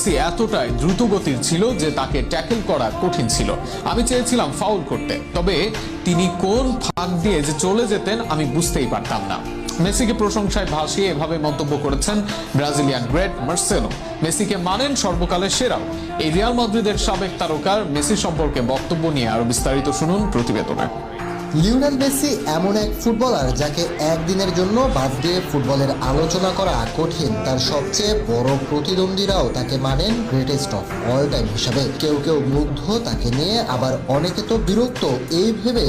Messi এতটাই দ্রুতগতির ছিল যে তাকে ট্যাকেল করা কঠিন ছিল। আমি চেয়েছিলাম ফাউল করতে, তবে তিনি কোন ফাঁক দিয়ে যে চলে যেতেন আমি বুঝতেই পারতাম না। মেসিকে প্রশংসায় ভাসিয়ে এভাবে মন্তব্য করেছেন ব্রাজিলিয়ান গ্রেট মার্সেলো। মেসিকে মানেন সর্বকালের সেরাও। এই রিয়াল মাদ্রিদের সাবেক তারকার মেসি সম্পর্কে বক্তব্য নিয়ে আরো বিস্তারিত শুনুন প্রতিবেদনে। লিওনেল মেসি এমন এক ফুটবলার যাকে একদিনের জন্য বাদ দিয়ে ফুটবলের আলোচনা করা কঠিন। তার সবচেয়ে বড় প্রতিদ্বন্দ্বীরাও তাকে মানেন গ্রেটেস্ট অফ অল টাইম হিসাবে। কেউ কেউ মুগ্ধ তাকে নিয়ে, আবার অনেকে তো বিরক্ত এই ভেবে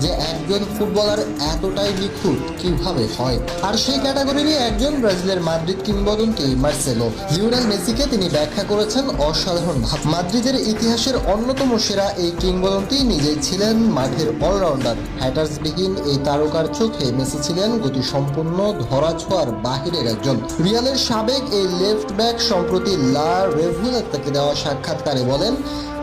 যে একজন ফুটবলার এতটাই নিখুঁত কিভাবে হয়। আর সেই ক্যাটাগরিরই একজন ব্রাজিলের মাদ্রিদ কিংবদন্তি মার্সেলো। লিওনেল মেসিকে তিনি ব্যাখ্যা করেছেন অসাধারণ ভাব। মাদ্রিদের ইতিহাসের অন্যতম সেরা এই কিংবদন্তি নিজেই ছিলেন মাঠের অলরাউন্ডার। হ্যাটার্সবিহীন এই তারকার চোখে মেসি ছিলেন গতিসম্পন্ন, ধরাছোঁয়ার বাহিরের একজন। রিয়ালের সাবেক এই লেফট ব্যাক সম্প্রতি লা রেভুলেতাকে দেওয়া সাক্ষাৎকারে বলেন,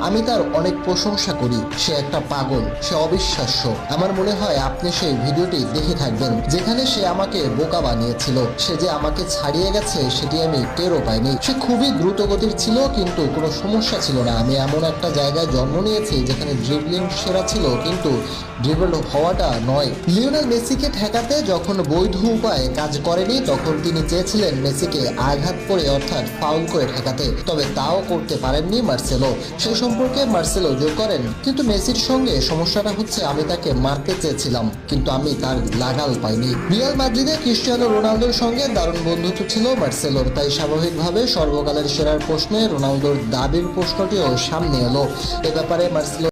আমি তার অনেক প্রশংসা করি। সে একটা পাগল, সে অবিশ্বাস্য। আমার মনে হয় আপনি সেই ভিডিওটি দেখে থাকবেন যেখানে সে আমাকে বোকা বানিয়েছিল। সে যে আমাকে ছাড়িয়ে গেছে সেটি আমি টেরও পাইনি। সে খুবই দ্রুতগতির ছিল, কিন্তু কোনো সমস্যা ছিল না। আমি এমন একটা জায়গায় জন্ম নিয়েছি যেখানে ড্রিবলিং সেরা ছিল, কিন্তু ড্রিবল হওয়াটা নয়। লিওনেল মেসিকে ঠেকাতে যখন বৈধ উপায়ে কাজ করেনি, তখন তিনি চেয়েছিলেন মেসিকে আঘাত করে অর্থাৎ ফাউল করে ঠেকাতে, তবে তাও করতে পারেননি মার্সেলো। সে সম্পর্কে মার্সেলো যোগ করেন, কিন্তু মেসির সঙ্গে সমস্যাটা হচ্ছে আমি তাকে মারতে চেয়েছিলাম, কিন্তু আমি তার লাগাল পাইনি। রিয়াল মাদ্রিদে ক্রিস্টিয়ানো রোনালদোর সঙ্গে দারুণ বন্ধুত্ব ছিল মার্সেলোর, তাই স্বাভাবিকভাবে সর্বকালের সেরার প্রশ্নে রোনালদোর দাবির প্রশ্নটিও সামনে এলো। এ ব্যাপারে মার্সেলো